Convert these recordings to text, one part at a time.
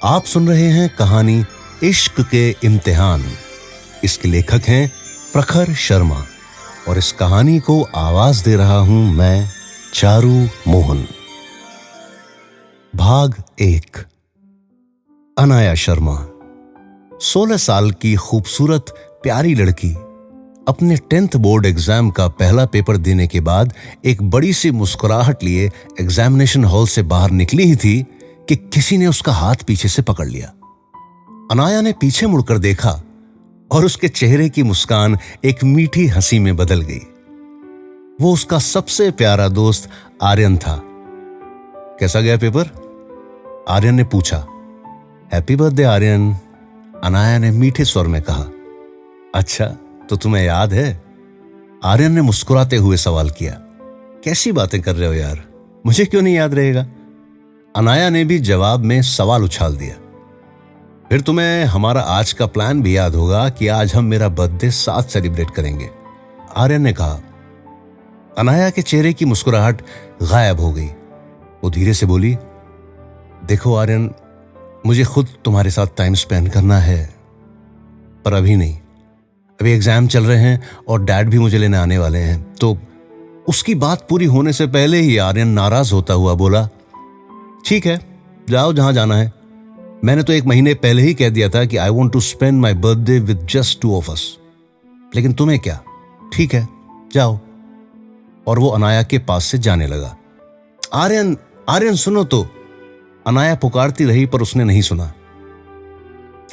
आप सुन रहे हैं कहानी इश्क के इम्तिहान। इसके लेखक हैं प्रखर शर्मा और इस कहानी को आवाज दे रहा हूं मैं चारू मोहन। भाग 1। अनाया शर्मा 16 साल की खूबसूरत प्यारी लड़की अपने 10th बोर्ड एग्जाम का पहला पेपर देने के बाद एक बड़ी सी मुस्कुराहट लिए एग्जामिनेशन हॉल से बाहर निकली ही थी कि किसी ने उसका हाथ पीछे से पकड़ लिया। अनाया ने पीछे मुड़कर देखा और उसके चेहरे की मुस्कान एक मीठी हंसी में बदल गई। वो उसका सबसे प्यारा दोस्त आर्यन था। कैसा गया पेपर? आर्यन ने पूछा। हैप्पी बर्थडे आर्यन, अनाया ने मीठे स्वर में कहा। अच्छा, तो तुम्हें याद है? आर्यन ने मुस्कुराते हुए सवाल किया। कैसी बातें कर रहे हो यार, मुझे क्यों नहीं याद रहेगा? अनाया ने भी जवाब में सवाल उछाल दिया। फिर तुम्हें हमारा आज का प्लान भी याद होगा कि आज हम मेरा बर्थडे साथ सेलिब्रेट करेंगे, आर्यन ने कहा। अनाया के चेहरे की मुस्कुराहट गायब हो गई। वो धीरे से बोली, देखो आर्यन, मुझे खुद तुम्हारे साथ टाइम स्पेंड करना है, पर अभी नहीं। अभी एग्जाम चल रहे हैं और डैड भी मुझे लेने आने वाले हैं। तो उसकी बात पूरी होने से पहले ही आर्यन नाराज होता हुआ बोला, ठीक है, जाओ जहां जाना है। मैंने तो 1 महीने पहले ही कह दिया था कि I want to spend my birthday with just 2 of us। लेकिन तुम्हें क्या, ठीक है, जाओ। और वो अनाया के पास से जाने लगा। आर्यन, आर्यन सुनो तो, अनाया पुकारती रही पर उसने नहीं सुना।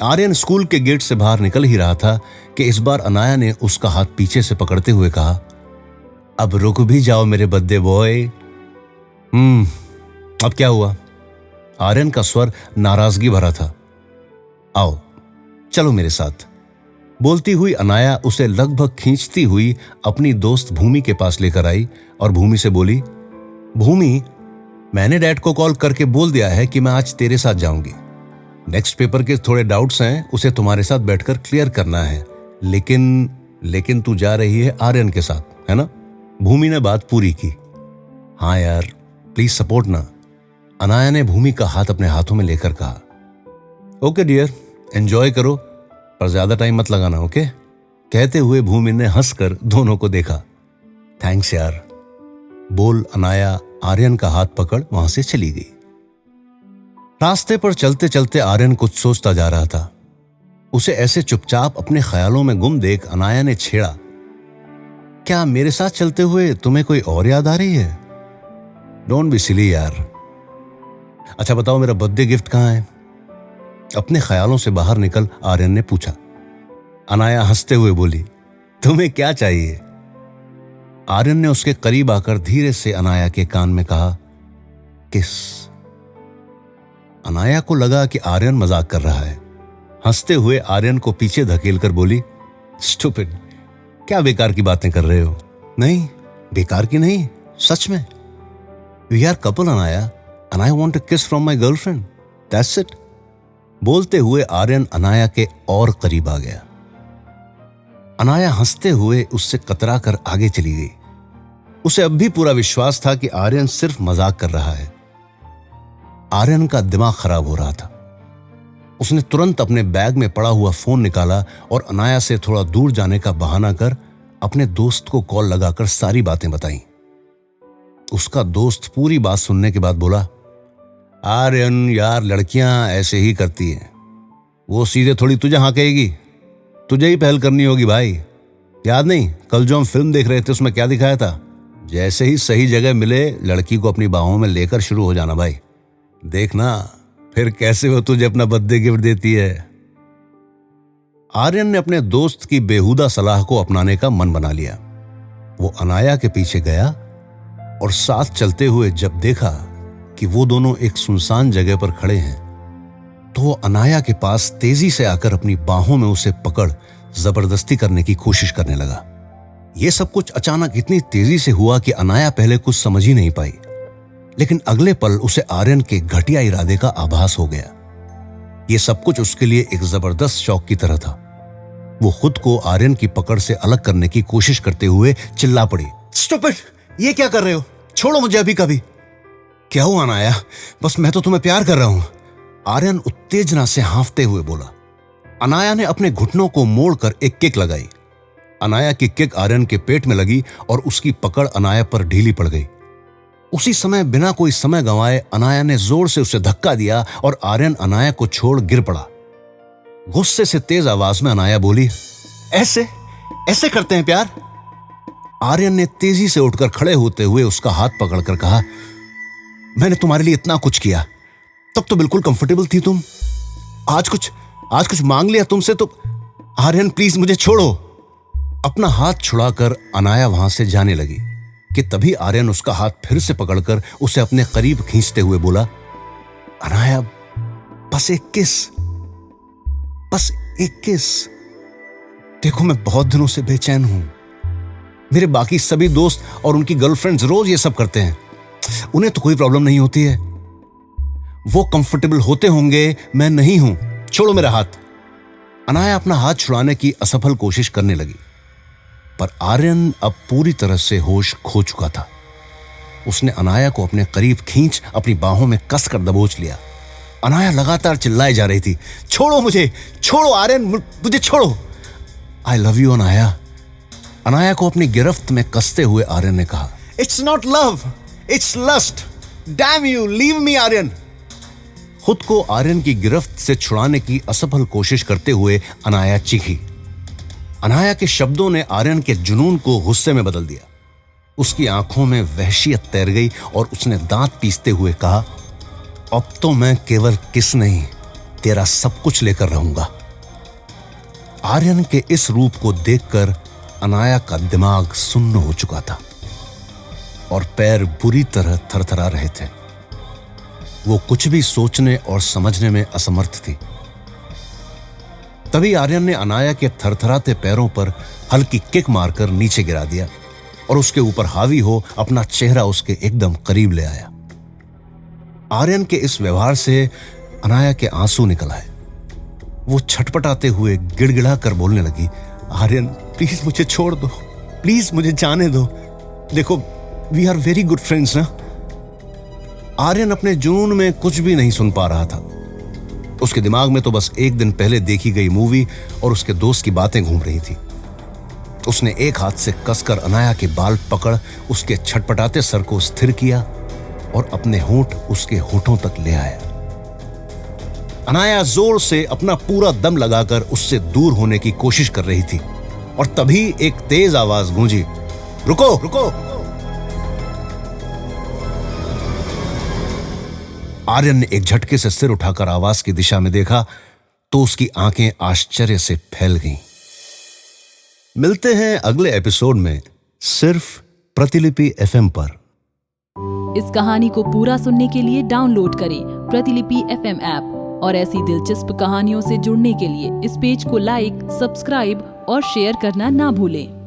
आर्यन स्कूल के गेट से बाहर निकल ही रहा था कि इस बार अनाया ने उसका हाथ पीछे से पकड़ते हुए कहा, अब रुक भी जाओ मेरे बर्थडे बॉय। अब क्या हुआ? आर्यन का स्वर नाराजगी भरा था। आओ, चलो मेरे साथ। बोलती हुई अनाया उसे लगभग खींचती हुई अपनी दोस्त भूमि के पास लेकर आई और भूमि से बोली, भूमि, मैंने डैड को कॉल करके बोल दिया है कि मैं आज तेरे साथ जाऊंगी। नेक्स्ट पेपर के थोड़े डाउट्स हैं, उसे तुम्हारे साथ बैठकर क्लियर करना है। लेकिन तू जा रही है आर्यन के साथ, है ना? भूमि ने बात पूरी की। हाँ यार, प्लीज सपोर्ट ना, अनाया ने भूमि का हाथ अपने हाथों में लेकर कहा। ओके डियर, एंजॉय करो, पर ज्यादा टाइम मत लगाना, ओके? कहते हुए भूमि ने हंसकर दोनों को देखा। थैंक्स यार, बोल अनाया आर्यन का हाथ पकड़ वहां से चली गई। रास्ते पर चलते चलते आर्यन कुछ सोचता जा रहा था। उसे ऐसे चुपचाप अपने ख्यालों में गुम देख अनाया ने छेड़ा, क्या मेरे साथ चलते हुए तुम्हें कोई और याद आ रही है? डोंट बी सिली यार। अच्छा बताओ, मेरा बर्थडे गिफ्ट कहाँ है? अपने ख्यालों से बाहर निकल आर्यन ने पूछा। अनाया हंसते हुए बोली, तुम्हें क्या चाहिए? आर्यन ने उसके करीब आकर धीरे से अनाया के कान में कहा, किस। अनाया को लगा कि आर्यन मजाक कर रहा है। हंसते हुए आर्यन को पीछे धकेलकर बोली, स्टूपिड, क्या बेकार की बातें कर रहे हो? नहीं, बेकार की नहीं, सच में। We are couple Anaya, and I want a kiss from my girlfriend. That's it. बोलते हुए आर्यन अनाया के और करीब आ गया। अनाया हंसते हुए उससे कतरा कर आगे चली गई। उसे अब भी पूरा विश्वास था कि आर्यन सिर्फ मजाक कर रहा है। आर्यन का दिमाग खराब हो रहा था। उसने तुरंत अपने बैग में पड़ा हुआ फोन निकाला और अनाया से थोड़ा दूर जाने का बहाना कर अपने दोस्त को कॉल लगाकर सारी बातें बताई। उसका दोस्त पूरी बात सुनने के बाद बोला, आर्यन यार, लड़कियां ऐसे ही करती हैं, वो सीधे थोड़ी तुझे हाँ कहेगी, तुझे ही पहल करनी होगी भाई। याद नहीं, कल जो हम फिल्म देख रहे थे उसमें क्या दिखाया था? जैसे ही सही जगह मिले लड़की को अपनी बाहों में लेकर शुरू हो जाना भाई। देखना फिर कैसे वो तुझे अपना बर्थडे गिफ्ट देती है। आर्यन ने अपने दोस्त की बेहुदा सलाह को अपनाने का मन बना लिया। वो अनाया के पीछे गया और साथ चलते हुए जब देखा कि वो दोनों एक सुनसान जगह पर खड़े हैं, तो वो अनाया के पास तेजी से आकर अपनी बाहों में उसे पकड़ जबरदस्ती करने की कोशिश करने लगा। यह सब कुछ अचानक इतनी तेजी से हुआ कि अनाया पहले कुछ समझ ही नहीं पाई, लेकिन अगले पल उसे आर्यन के घटिया इरादे का आभास हो गया। यह सब कुछ उसके लिए एक जबरदस्त शौक की तरह था। वो खुद को आर्यन की पकड़ से अलग करने की कोशिश करते हुए चिल्ला पड़ी, स्टूपिड, ये क्या कर रहे हो? छोड़ो मुझे अभी। कभी क्या हुआ अनाया? बस मैं तो तुम्हें प्यार कर रहा हूं। आर्यन उत्तेजना से हांफते हुए बोला। अनाया ने अपने घुटनों को मोड़कर एक किक लगाई। अनाया की किक आर्यन के पेट में लगी और उसकी पकड़ अनाया पर ढीली पड़ गई। उसी समय बिना कोई समय गंवाए अनाया ने जोर से उसे धक्का दिया और आर्यन अनाया को छोड़ गिर पड़ा। गुस्से से तेज आवाज में अनाया बोली, ऐसे ऐसे करते हैं प्यार? आर्यन ने तेजी से उठकर खड़े होते हुए उसका हाथ पकड़कर कहा, मैंने तुम्हारे लिए इतना कुछ किया, तब तो बिल्कुल कंफर्टेबल थी तुम। आज कुछ मांग लिया तुमसे तो आर्यन प्लीज मुझे छोड़ो। अपना हाथ छुड़ाकर अनाया वहां से जाने लगी कि तभी आर्यन उसका हाथ फिर से पकड़कर उसे अपने करीब खींचते हुए बोला, अनाया बस एक किस। देखो मैं बहुत दिनों से बेचैन हूं। मेरे बाकी सभी दोस्त और उनकी गर्लफ्रेंड्स रोज ये सब करते हैं, उन्हें तो कोई प्रॉब्लम नहीं होती है। वो कंफर्टेबल होते होंगे, मैं नहीं हूं, छोड़ो मेरा हाथ। अनाया अपना हाथ छुड़ाने की असफल कोशिश करने लगी, पर आर्यन अब पूरी तरह से होश खो चुका था। उसने अनाया को अपने करीब खींच अपनी बाहों में कसकर दबोच लिया। अनाया लगातार चिल्लाए जा रही थी, छोड़ो मुझे, छोड़ो आर्यन, मुझे छोड़ो। I love you Anaya. Anaya को अपनी गिरफ्त में कसते हुए आर्यन ने कहा, it's not love, it's lust, damn you, leave me Aryan. खुद को आर्यन की गिरफ्त से छुड़ाने की असफल कोशिश करते हुए अनाया चीखी। अनाया के शब्दों ने आर्यन के जुनून को गुस्से में बदल दिया। उसकी आंखों में वहशियत तैर गई और उसने दांत पीसते हुए कहा, अब तो मैं केवल किस नहीं, तेरा सब कुछ लेकर रहूंगा। आर्यन के इस रूप को देखकर अनाया का दिमाग सुन्न हो चुका था और पैर बुरी तरह थरथरा रहे थे। वो कुछ भी सोचने और समझने में असमर्थ थी। तभी आर्यन ने अनाया के थरथराते पैरों पर हल्की किक मारकर नीचे गिरा दिया और उसके ऊपर हावी हो अपना चेहरा उसके एकदम करीब ले आया। आर्यन के इस व्यवहार से अनाया के आंसू निकल आए। वो छटपटाते हुए गिड़गिड़ा कर बोलने लगी, आर्यन प्लीज मुझे छोड़ दो, प्लीज मुझे जाने दो। देखो we are very good friends ना। आर्यन अपने जुनून में कुछ भी नहीं सुन पा रहा था। उसके दिमाग में तो बस एक दिन पहले देखी गई मूवी और उसके दोस्त की बातें घूम रही थी। उसने एक हाथ से कसकर अनाया के बाल पकड़ उसके छटपटाते सर को स्थिर किया और अपने होंठ उसके होठों तक ले आया। अनाया जोर से अपना पूरा दम लगाकर उससे दूर होने की कोशिश कर रही थी और तभी एक तेज आवाज गूंजी, रुको रुको। आर्यन ने एक झटके से सिर उठाकर आवाज की दिशा में देखा तो उसकी आंखें आश्चर्य से फैल गईं। मिलते हैं अगले एपिसोड में सिर्फ प्रतिलिपि FM पर। इस कहानी को पूरा सुनने के लिए डाउनलोड करें प्रतिलिपि FM ऐप और ऐसी दिलचस्प कहानियों से जुड़ने के लिए इस पेज को लाइक, सब्सक्राइब और शेयर करना ना भूलें।